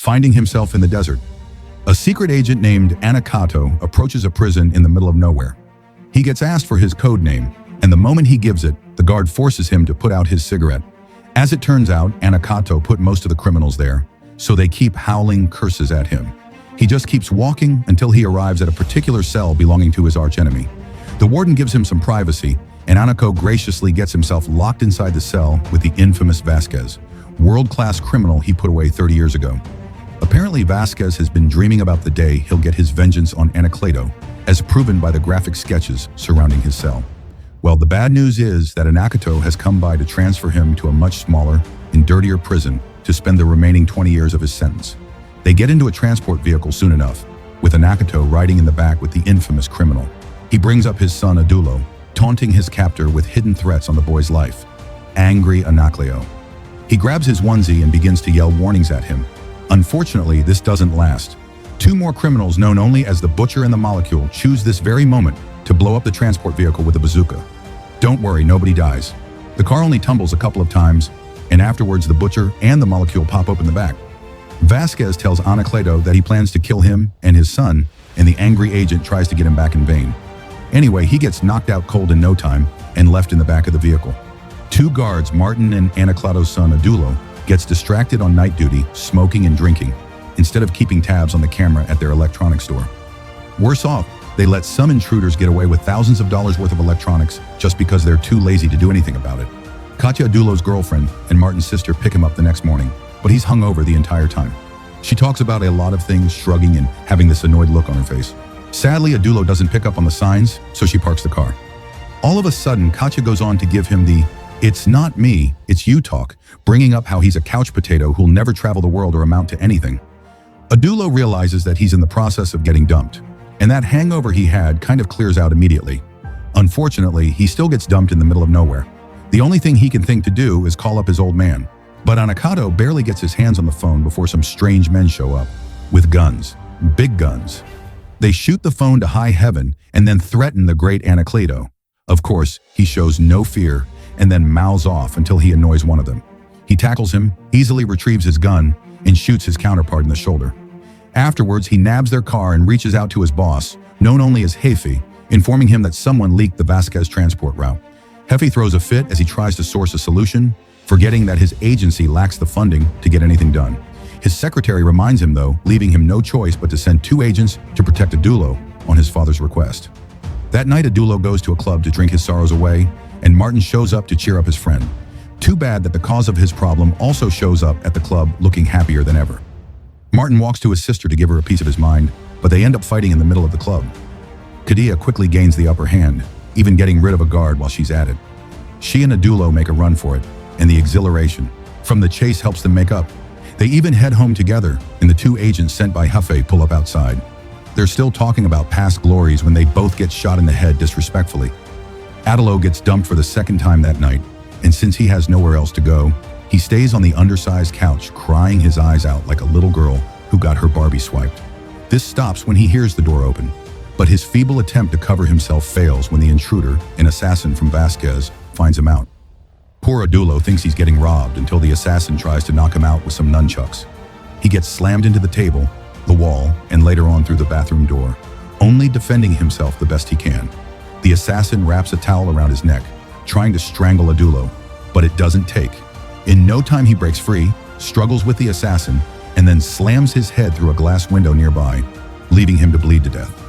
finding himself in the desert. A secret agent named Anakato approaches a prison in the middle of nowhere. He gets asked for his code name, and the moment he gives it, the guard forces him to put out his cigarette. As it turns out, Anakato put most of the criminals there, so they keep howling curses at him. He just keeps walking until he arrives at a particular cell belonging to his archenemy. The warden gives him some privacy, and Anako graciously gets himself locked inside the cell with the infamous Vasquez, world-class criminal he put away 30 years ago. Apparently, Vasquez has been dreaming about the day he'll get his vengeance on Anacleto, as proven by the graphic sketches surrounding his cell. Well, the bad news is that Anakato has come by to transfer him to a much smaller and dirtier prison to spend the remaining 20 years of his sentence. They get into a transport vehicle soon enough, with Anakato riding in the back with the infamous criminal. He brings up his son Adulo, taunting his captor with hidden threats on the boy's life. Angry Anacleo. He grabs his onesie and begins to yell warnings at him. Unfortunately, this doesn't last. Two more criminals known only as the Butcher and the Molecule choose this very moment to blow up the transport vehicle with a bazooka. Don't worry, nobody dies. The car only tumbles a couple of times, and afterwards the Butcher and the Molecule pop open the back. Vasquez tells Anacleto that he plans to kill him and his son, and the angry agent tries to get him back in vain. Anyway, he gets knocked out cold in no time and left in the back of the vehicle. Two guards, Martin and Anacleto's son Adulo, gets distracted on night duty, smoking and drinking, instead of keeping tabs on the camera at their electronics store. Worse off, they let some intruders get away with thousands of dollars worth of electronics just because they're too lazy to do anything about it. Katya, Adulo's girlfriend, and Martin's sister pick him up the next morning, but he's hungover the entire time. She talks about a lot of things, shrugging and having this annoyed look on her face. Sadly, Adulo doesn't pick up on the signs, so she parks the car. All of a sudden, Katya goes on to give him the "it's not me, it's you" talk, bringing up how he's a couch potato who'll never travel the world or amount to anything. Adulo realizes that he's in the process of getting dumped, and that hangover he had kind of clears out immediately. Unfortunately, he still gets dumped in the middle of nowhere. The only thing he can think to do is call up his old man. But Anakato barely gets his hands on the phone before some strange men show up, with guns, big guns. They shoot the phone to high heaven and then threaten the great Anacleto. Of course, he shows no fear and then mouths off until he annoys one of them. He tackles him, easily retrieves his gun, and shoots his counterpart in the shoulder. Afterwards, he nabs their car and reaches out to his boss, known only as Hefe, informing him that someone leaked the Vasquez transport route. Hefe throws a fit as he tries to source a solution, forgetting that his agency lacks the funding to get anything done. His secretary reminds him, though, leaving him no choice but to send two agents to protect Adulo on his father's request. That night, Adulo goes to a club to drink his sorrows away, and Martin shows up to cheer up his friend. Too bad that the cause of his problem also shows up at the club looking happier than ever. Martin walks to his sister to give her a piece of his mind, but they end up fighting in the middle of the club. Kadia quickly gains the upper hand, even getting rid of a guard while she's at it. She and Adulo make a run for it, and the exhilaration from the chase helps them make up. They even head home together, and the two agents sent by Hefe pull up outside. They're still talking about past glories when they both get shot in the head disrespectfully. Adulo gets dumped for the second time that night, and since he has nowhere else to go, he stays on the undersized couch crying his eyes out like a little girl who got her Barbie swiped. This stops when he hears the door open, but his feeble attempt to cover himself fails when the intruder, an assassin from Vasquez, finds him out. Poor Adulo thinks he's getting robbed until the assassin tries to knock him out with some nunchucks. He gets slammed into the table, the wall, and later on through the bathroom door, only defending himself the best he can. The assassin wraps a towel around his neck, trying to strangle Adulo, but it doesn't take. In no time he breaks free, struggles with the assassin, and then slams his head through a glass window nearby, leaving him to bleed to death.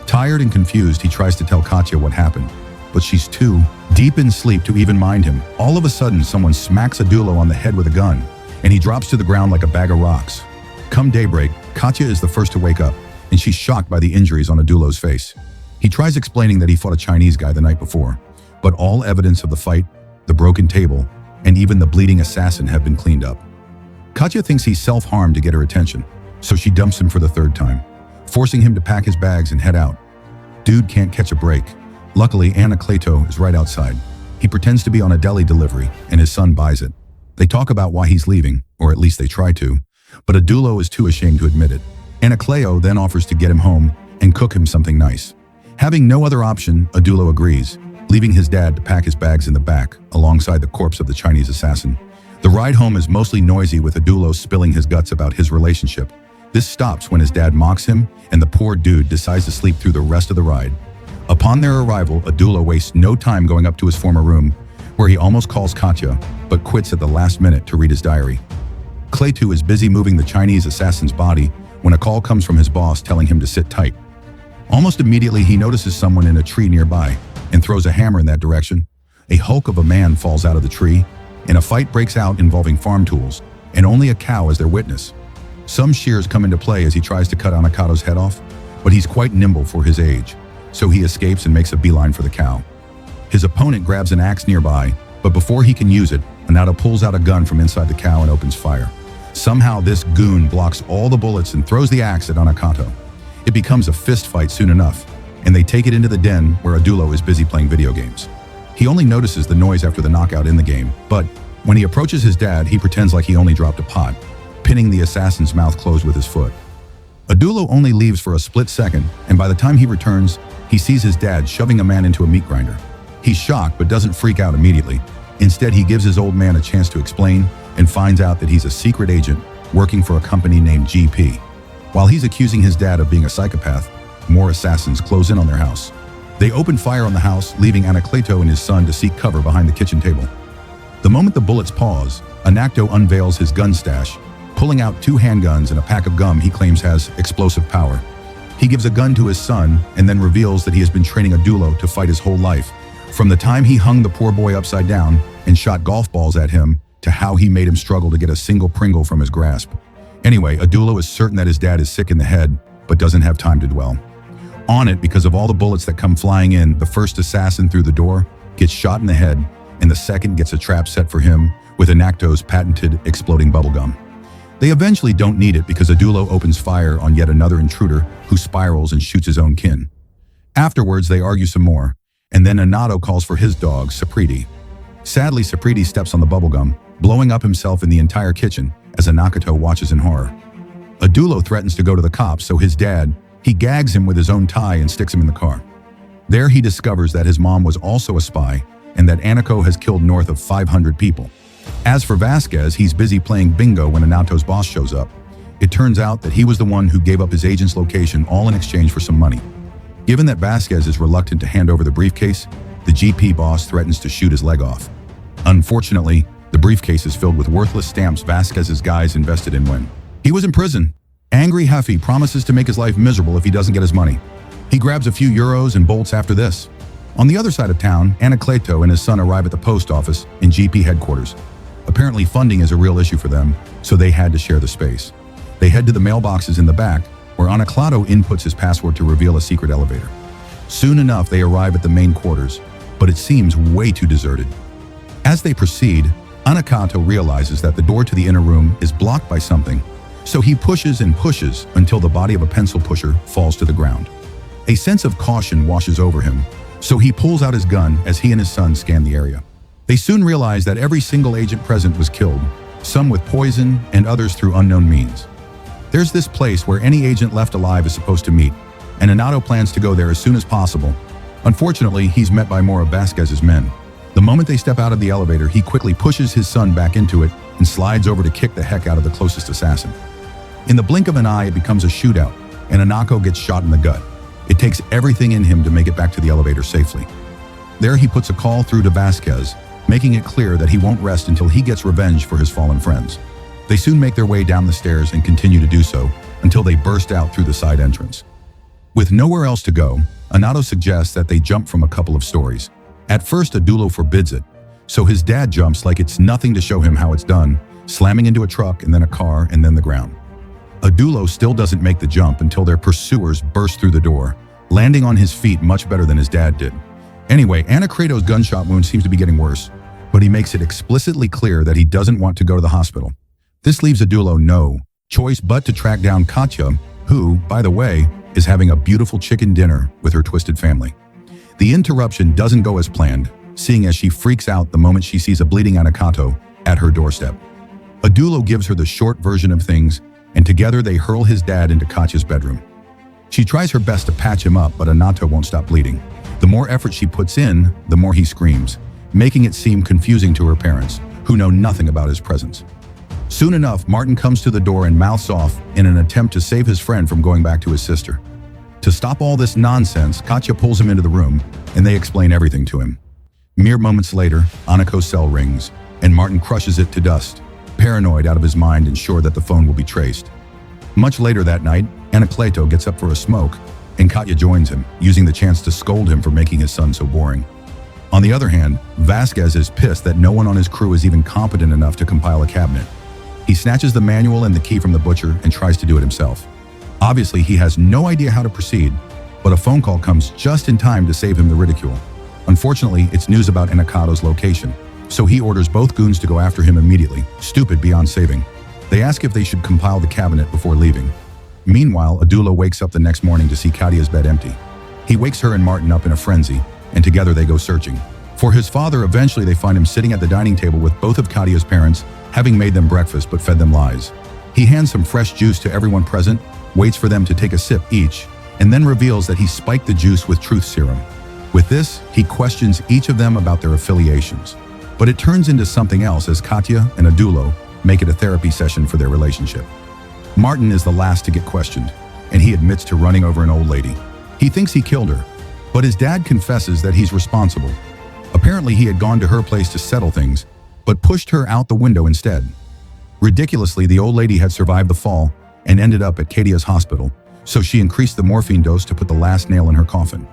Tired and confused, he tries to tell Katya what happened, but she's too deep in sleep to even mind him. All of a sudden, someone smacks Adulo on the head with a gun, and he drops to the ground like a bag of rocks. Come daybreak, Katya is the first to wake up, and she's shocked by the injuries on Adulo's face. He tries explaining that he fought a Chinese guy the night before, but all evidence of the fight, the broken table, and even the bleeding assassin have been cleaned up. Katya thinks he's self-harmed to get her attention, so she dumps him for the third time, forcing him to pack his bags and head out. Dude can't catch a break. Luckily, Anacleto is right outside. He pretends to be on a deli delivery, and his son buys it. They talk about why he's leaving, or at least they try to, but Adulo is too ashamed to admit it. Anacleto then offers to get him home and cook him something nice. Having no other option, Adulo agrees, leaving his dad to pack his bags in the back alongside the corpse of the Chinese assassin. The ride home is mostly noisy with Adulo spilling his guts about his relationship. This stops when his dad mocks him and the poor dude decides to sleep through the rest of the ride. Upon their arrival, Adulo wastes no time going up to his former room, where he almost calls Katya, but quits at the last minute to read his diary. Clayton is busy moving the Chinese assassin's body when a call comes from his boss telling him to sit tight. Almost immediately, he notices someone in a tree nearby and throws a hammer in that direction. A hulk of a man falls out of the tree, and a fight breaks out involving farm tools, and only a cow as their witness. Some shears come into play as he tries to cut Anakato's head off, but he's quite nimble for his age, so he escapes and makes a beeline for the cow. His opponent grabs an axe nearby, but before he can use it, Anato pulls out a gun from inside the cow and opens fire. Somehow this goon blocks all the bullets and throws the axe at Anakato. It becomes a fist fight soon enough, and they take it into the den where Adulo is busy playing video games. He only notices the noise after the knockout in the game, but when he approaches his dad, he pretends like he only dropped a pot, pinning the assassin's mouth closed with his foot. Adulo only leaves for a split second, and by the time he returns, he sees his dad shoving a man into a meat grinder. He's shocked but doesn't freak out immediately. Instead, he gives his old man a chance to explain and finds out that he's a secret agent working for a company named GP. While he's accusing his dad of being a psychopath, more assassins close in on their house. They open fire on the house, leaving Anacleto and his son to seek cover behind the kitchen table. The moment the bullets pause, Anacto unveils his gun stash, pulling out 2 handguns and a pack of gum he claims has explosive power. He gives a gun to his son and then reveals that he has been training Adulo to fight his whole life, from the time he hung the poor boy upside down and shot golf balls at him to how he made him struggle to get a single Pringle from his grasp. Anyway, Adulo is certain that his dad is sick in the head, but doesn't have time to dwell on it because of all the bullets that come flying in. The first assassin through the door gets shot in the head, and the second gets a trap set for him with Anacto's patented exploding bubblegum. They eventually don't need it because Adulo opens fire on yet another intruder who spirals and shoots his own kin. Afterwards, they argue some more, and then Anato calls for his dog, Sapriti. Sadly, Sapriti steps on the bubblegum, blowing up himself in the entire kitchen as Anakato watches in horror. Adulo threatens to go to the cops, so his dad, he gags him with his own tie and sticks him in the car. There he discovers that his mom was also a spy and that Anako has killed north of 500 people. As for Vasquez, he's busy playing bingo when Anato's boss shows up. It turns out that he was the one who gave up his agent's location all in exchange for some money. Given that Vasquez is reluctant to hand over the briefcase, the GP boss threatens to shoot his leg off. Unfortunately, the briefcase is filled with worthless stamps Vasquez's guys invested in when he was in prison. Angry Huffy promises to make his life miserable if he doesn't get his money. He grabs a few euros and bolts after this. On the other side of town, Anacleto and his son arrive at the post office in GP headquarters. Apparently funding is a real issue for them, so they had to share the space. They head to the mailboxes in the back, where Anacleto inputs his password to reveal a secret elevator. Soon enough, they arrive at the main quarters, but it seems way too deserted. As they proceed, Anakato realizes that the door to the inner room is blocked by something, so he pushes and pushes until the body of a pencil pusher falls to the ground. A sense of caution washes over him, so he pulls out his gun as he and his son scan the area. They soon realize that every single agent present was killed, some with poison and others through unknown means. There's this place where any agent left alive is supposed to meet, and Anato plans to go there as soon as possible. Unfortunately, he's met by more of Vasquez's men. The moment they step out of the elevator, he quickly pushes his son back into it and slides over to kick the heck out of the closest assassin. In the blink of an eye, it becomes a shootout, and Anako gets shot in the gut. It takes everything in him to make it back to the elevator safely. There he puts a call through to Vasquez, making it clear that he won't rest until he gets revenge for his fallen friends. They soon make their way down the stairs and continue to do so until they burst out through the side entrance. With nowhere else to go, Anato suggests that they jump from a couple of stories. At first, Adulo forbids it, so his dad jumps like it's nothing to show him how it's done, slamming into a truck and then a car and then the ground. Adulo still doesn't make the jump until their pursuers burst through the door, landing on his feet much better than his dad did. Anyway, Anacreto's gunshot wound seems to be getting worse, but he makes it explicitly clear that he doesn't want to go to the hospital. This leaves Adulo no choice but to track down Katya, who, by the way, is having a beautiful chicken dinner with her twisted family. The interruption doesn't go as planned, seeing as she freaks out the moment she sees a bleeding Anakato at her doorstep. Adulo gives her the short version of things, and together they hurl his dad into Katya's bedroom. She tries her best to patch him up, but Anato won't stop bleeding. The more effort she puts in, the more he screams, making it seem confusing to her parents, who know nothing about his presence. Soon enough, Martin comes to the door and mouths off in an attempt to save his friend from going back to his sister. To stop all this nonsense, Katya pulls him into the room, and they explain everything to him. Mere moments later, Anako's cell rings, and Martin crushes it to dust, paranoid out of his mind and sure that the phone will be traced. Much later that night, Anakleto gets up for a smoke, and Katya joins him, using the chance to scold him for making his son so boring. On the other hand, Vasquez is pissed that no one on his crew is even competent enough to compile a cabinet. He snatches the manual and the key from the butcher and tries to do it himself. Obviously, he has no idea how to proceed, but a phone call comes just in time to save him the ridicule. Unfortunately, it's news about Anakato's location, so he orders both goons to go after him immediately, stupid beyond saving. They ask if they should compile the cabinet before leaving. Meanwhile, Adulo wakes up the next morning to see Katya's bed empty. He wakes her and Martin up in a frenzy, and together they go searching. For his father, eventually they find him sitting at the dining table with both of Katya's parents, having made them breakfast but fed them lies. He hands some fresh juice to everyone present, waits for them to take a sip each, and then reveals that he spiked the juice with truth serum. With this, he questions each of them about their affiliations. But it turns into something else as Katya and Adulo make it a therapy session for their relationship. Martin is the last to get questioned, and he admits to running over an old lady. He thinks he killed her, but his dad confesses that he's responsible. Apparently, he had gone to her place to settle things, but pushed her out the window instead. Ridiculously, the old lady had survived the fall and ended up at Katia's hospital, so she increased the morphine dose to put the last nail in her coffin.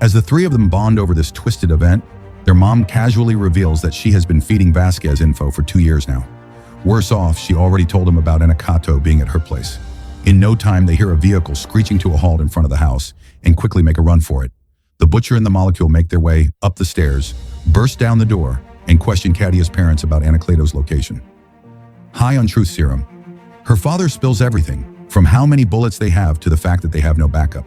As the three of them bond over this twisted event, their mom casually reveals that she has been feeding Vasquez info for 2 years now. Worse off, she already told him about Anakato being at her place. In no time, they hear a vehicle screeching to a halt in front of the house and quickly make a run for it. The butcher and the molecule make their way up the stairs, burst down the door, and question Katya's parents about Anakleto's location. High on truth serum, her father spills everything, from how many bullets they have to the fact that they have no backup.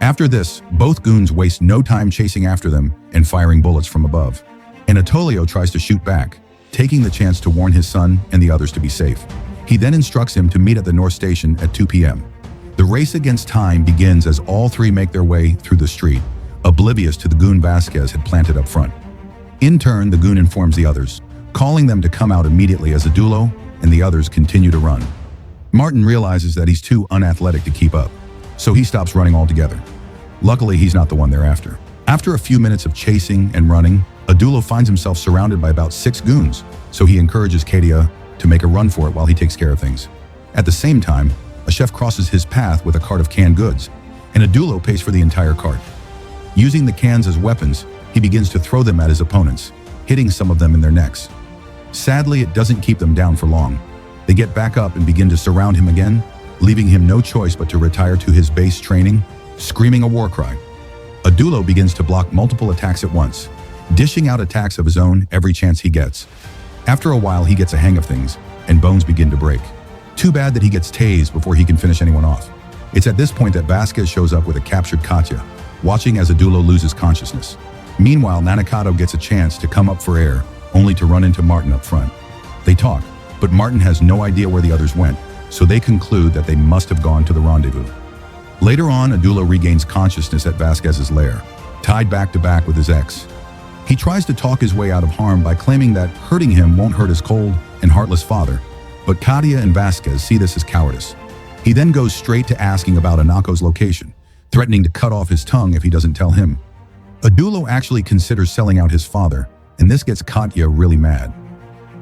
After this, both goons waste no time chasing after them and firing bullets from above. Anatolio tries to shoot back, taking the chance to warn his son and the others to be safe. He then instructs him to meet at the North Station at 2 p.m. The race against time begins as all three make their way through the street, oblivious to the goon Vasquez had planted up front. In turn, the goon informs the others, calling them to come out immediately as Adulo and the others continue to run. Martin realizes that he's too unathletic to keep up, so he stops running altogether. Luckily, he's not the one they're after. After a few minutes of chasing and running, Adulo finds himself surrounded by about 6 goons, so he encourages Katia to make a run for it while he takes care of things. At the same time, a chef crosses his path with a cart of canned goods, and Adulo pays for the entire cart. Using the cans as weapons, he begins to throw them at his opponents, hitting some of them in their necks. Sadly, it doesn't keep them down for long. They get back up and begin to surround him again, leaving him no choice but to retire to his base training, screaming a war cry. Adulo begins to block multiple attacks at once, dishing out attacks of his own every chance he gets. After a while, he gets a hang of things, and bones begin to break. Too bad that he gets tased before he can finish anyone off. It's at this point that Vasquez shows up with a captured Katya, watching as Adulo loses consciousness. Meanwhile, Nanakato gets a chance to come up for air, only to run into Martin up front. They talk, but Martin has no idea where the others went, so they conclude that they must have gone to the rendezvous. Later on, Adulo regains consciousness at Vasquez's lair, tied back to back with his ex. He tries to talk his way out of harm by claiming that hurting him won't hurt his cold and heartless father, but Katia and Vasquez see this as cowardice. He then goes straight to asking about Anako's location, threatening to cut off his tongue if he doesn't tell him. Adulo actually considers selling out his father, and this gets Katya really mad.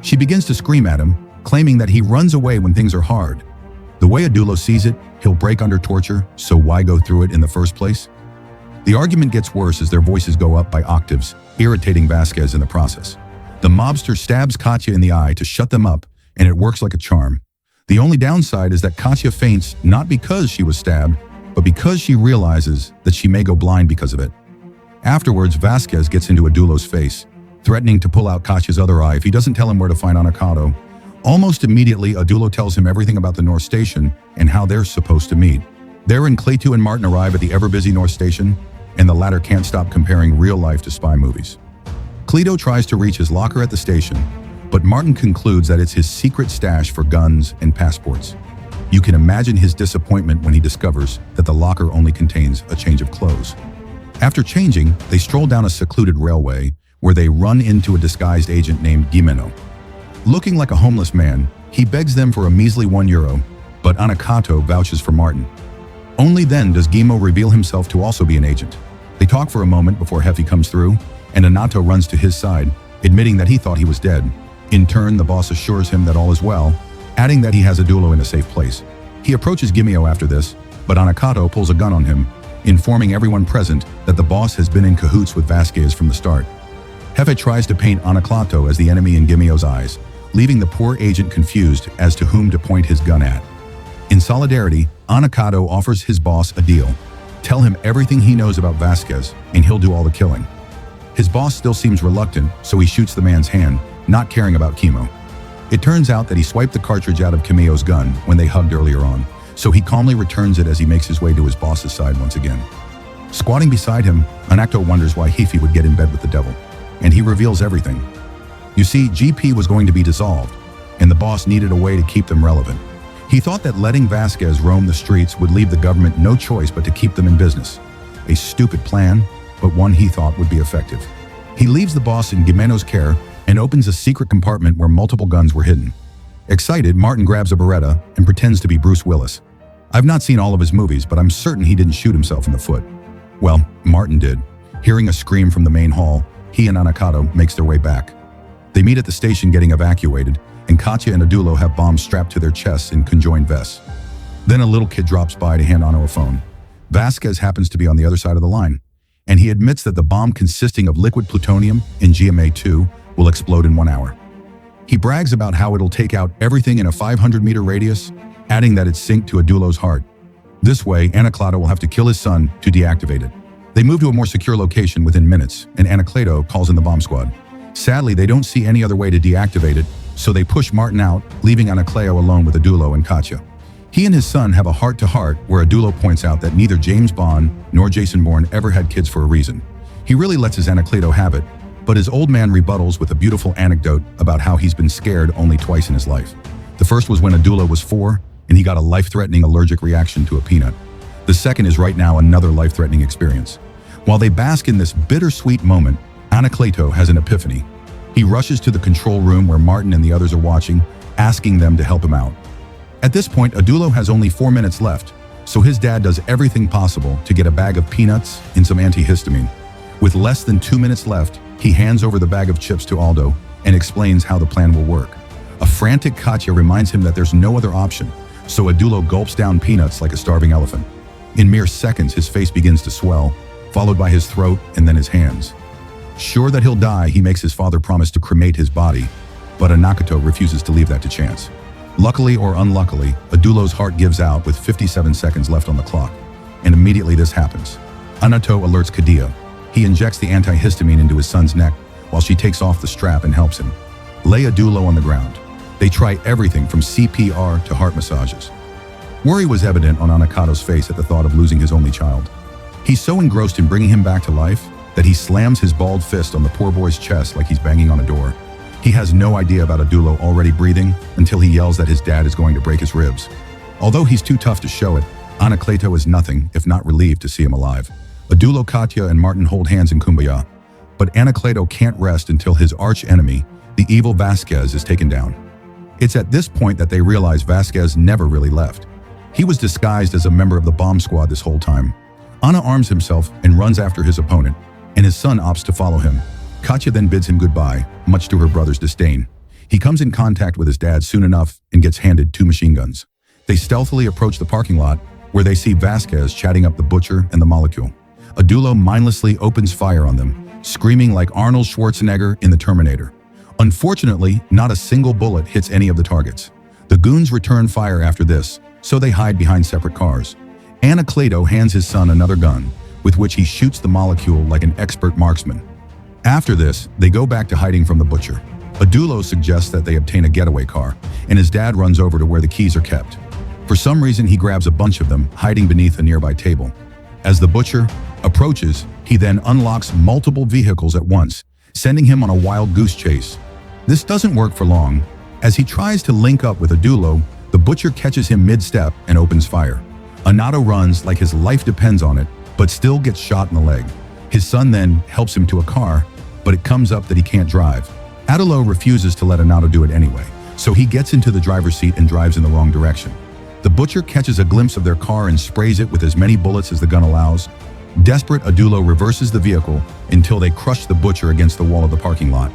She begins to scream at him, claiming that he runs away when things are hard. The way Adulo sees it, he'll break under torture, so why go through it in the first place? The argument gets worse as their voices go up by octaves, irritating Vasquez in the process. The mobster stabs Katya in the eye to shut them up, and it works like a charm. The only downside is that Katya faints not because she was stabbed, but because she realizes that she may go blind because of it. Afterwards, Vasquez gets into Adulo's face, threatening to pull out Katya's other eye if he doesn't tell him where to find Anakato. Almost immediately, Adulo tells him everything about the North Station and how they're supposed to meet. Therein, Cleto and Martin arrive at the ever-busy North Station, and the latter can't stop comparing real life to spy movies. Cleto tries to reach his locker at the station, but Martin concludes that it's his secret stash for guns and passports. You can imagine his disappointment when he discovers that the locker only contains a change of clothes. After changing, they stroll down a secluded railway where they run into a disguised agent named Gimeno. Looking like a homeless man, he begs them for a measly €1, but Anakato vouches for Martin. Only then does Gimo reveal himself to also be an agent. They talk for a moment before Hefi comes through, and Anato runs to his side, admitting that he thought he was dead. In turn, the boss assures him that all is well, adding that he has Adulo in a safe place. He approaches Gimio after this, but Anakato pulls a gun on him, informing everyone present that the boss has been in cahoots with Vasquez from the start. Hefe tries to paint Anakato as the enemy in Gimio's eyes, leaving the poor agent confused as to whom to point his gun at. In solidarity, Anakato offers his boss a deal. Tell him everything he knows about Vasquez, and he'll do all the killing. His boss still seems reluctant, so he shoots the man's hand, not caring about Kimo. It turns out that he swiped the cartridge out of Kimio's gun when they hugged earlier on, so he calmly returns it as he makes his way to his boss's side once again. Squatting beside him, Anakato wonders why Hefe would get in bed with the devil, and he reveals everything. You see, GP was going to be dissolved, and the boss needed a way to keep them relevant. He thought that letting Vasquez roam the streets would leave the government no choice but to keep them in business. A stupid plan, but one he thought would be effective. He leaves the boss in Gimeno's care and opens a secret compartment where multiple guns were hidden. Excited, Martin grabs a Beretta and pretends to be Bruce Willis. I've not seen all of his movies, but I'm certain he didn't shoot himself in the foot. Well, Martin did. Hearing a scream from the main hall, he and Anakato makes their way back. They meet at the station getting evacuated, and Katya and Adulo have bombs strapped to their chests in conjoined vests. Then a little kid drops by to hand Ano a phone. Vasquez happens to be on the other side of the line, and he admits that the bomb consisting of liquid plutonium in GMA-2 will explode in 1 hour. He brags about how it'll take out everything in a 500-meter radius, adding that it's synced to Adulo's heart. This way, Anacleto will have to kill his son to deactivate it. They move to a more secure location within minutes, and Anacleto calls in the bomb squad. Sadly, they don't see any other way to deactivate it, so they push Martin out, leaving Anacleto alone with Adulo and Katya. He and his son have a heart-to-heart where Adulo points out that neither James Bond nor Jason Bourne ever had kids for a reason. He really lets his Anacleto have it, but his old man rebuttals with a beautiful anecdote about how he's been scared only twice in his life. The first was when Adulo was 4, and he got a life-threatening allergic reaction to a peanut. The second is right now another life-threatening experience. While they bask in this bittersweet moment, Anacleto has an epiphany. He rushes to the control room where Martin and the others are watching, asking them to help him out. At this point, Adulo has only 4 minutes left, so his dad does everything possible to get a bag of peanuts and some antihistamine. With less than 2 minutes left, he hands over the bag of chips to Aldo and explains how the plan will work. A frantic Katya reminds him that there's no other option, so Adulo gulps down peanuts like a starving elephant. In mere seconds, his face begins to swell, followed by his throat and then his hands. Sure that he'll die, he makes his father promise to cremate his body, but Anakato refuses to leave that to chance. Luckily or unluckily, Adulo's heart gives out with 57 seconds left on the clock, and immediately this happens. Anato alerts Kadia. He injects the antihistamine into his son's neck while she takes off the strap and helps him. Lay Adulo on the ground. They try everything from CPR to heart massages. Worry was evident on Anakato's face at the thought of losing his only child. He's so engrossed in bringing him back to life that he slams his bald fist on the poor boy's chest like he's banging on a door. He has no idea about Adulo already breathing until he yells that his dad is going to break his ribs. Although he's too tough to show it, Anacleto is nothing if not relieved to see him alive. Adulo, Katya, and Martin hold hands in kumbaya, but Anacleto can't rest until his arch-enemy, the evil Vasquez, is taken down. It's at this point that they realize Vasquez never really left. He was disguised as a member of the bomb squad this whole time. Ana arms himself and runs after his opponent, and his son opts to follow him. Katya then bids him goodbye, much to her brother's disdain. He comes in contact with his dad soon enough and gets handed 2 machine guns. They stealthily approach the parking lot, where they see Vasquez chatting up the butcher and the molecule. Adulo mindlessly opens fire on them, screaming like Arnold Schwarzenegger in The Terminator. Unfortunately, not a single bullet hits any of the targets. The goons return fire after this, so they hide behind separate cars. Anacleto hands his son another gun, with which he shoots the molecule like an expert marksman. After this, they go back to hiding from the butcher. Adulo suggests that they obtain a getaway car, and his dad runs over to where the keys are kept. For some reason, he grabs a bunch of them, hiding beneath a nearby table. As the butcher approaches, he then unlocks multiple vehicles at once, sending him on a wild goose chase. This doesn't work for long. As he tries to link up with Adulo, the butcher catches him mid-step and opens fire. Anato runs like his life depends on it, but still gets shot in the leg. His son then helps him to a car, but it comes up that he can't drive. Adulo refuses to let Anato do it anyway, so he gets into the driver's seat and drives in the wrong direction. The butcher catches a glimpse of their car and sprays it with as many bullets as the gun allows. Desperate, Adulo reverses the vehicle until they crush the butcher against the wall of the parking lot.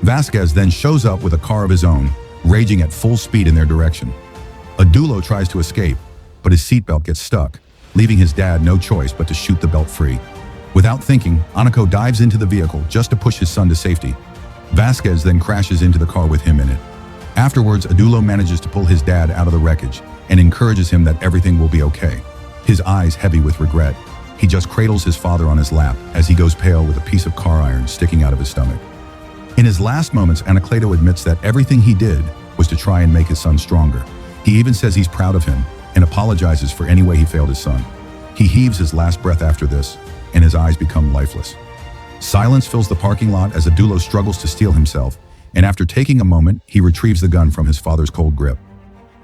Vasquez then shows up with a car of his own, raging at full speed in their direction. Adulo tries to escape, but his seatbelt gets stuck, leaving his dad no choice but to shoot the belt free. Without thinking, Anako dives into the vehicle just to push his son to safety. Vasquez then crashes into the car with him in it. Afterwards, Adulo manages to pull his dad out of the wreckage and encourages him that everything will be okay. His eyes heavy with regret, he just cradles his father on his lap as he goes pale with a piece of car iron sticking out of his stomach. In his last moments, Anacleto admits that everything he did was to try and make his son stronger. He even says he's proud of him and apologizes for any way he failed his son. He heaves his last breath after this, and his eyes become lifeless. Silence fills the parking lot as Adulo struggles to steel himself, and after taking a moment, he retrieves the gun from his father's cold grip.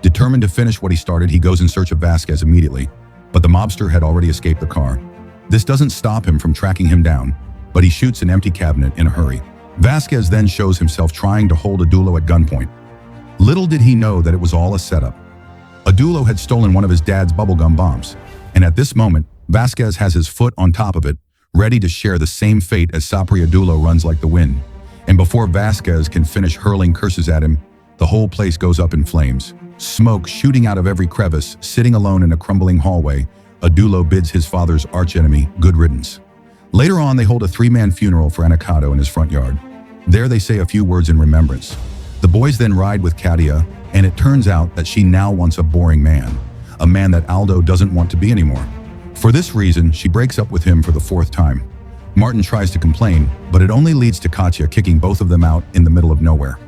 Determined to finish what he started, he goes in search of Vasquez immediately, but the mobster had already escaped the car. This doesn't stop him from tracking him down, but he shoots an empty cabinet in a hurry. Vasquez then shows himself trying to hold Adulo at gunpoint. Little did he know that it was all a setup. Adulo had stolen one of his dad's bubblegum bombs, and at this moment, Vasquez has his foot on top of it, ready to share the same fate as Sapri. Adulo runs like the wind, and before Vasquez can finish hurling curses at him, the whole place goes up in flames. Smoke shooting out of every crevice, sitting alone in a crumbling hallway, Adulo bids his father's archenemy good riddance. Later on, they hold a three-man funeral for Anacato in his front yard. There they say a few words in remembrance. The boys then ride with Katia, and it turns out that she now wants a boring man, a man that Aldo doesn't want to be anymore. For this reason, she breaks up with him for the fourth time. Martin tries to complain, but it only leads to Katia kicking both of them out in the middle of nowhere.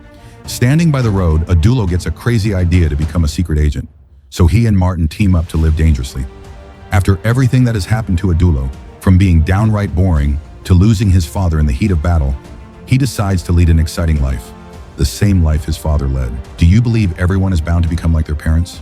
Standing by the road, Adulo gets a crazy idea to become a secret agent, so he and Martin team up to live dangerously. After everything that has happened to Adulo, from being downright boring to losing his father in the heat of battle, he decides to lead an exciting life, the same life his father led. Do you believe everyone is bound to become like their parents?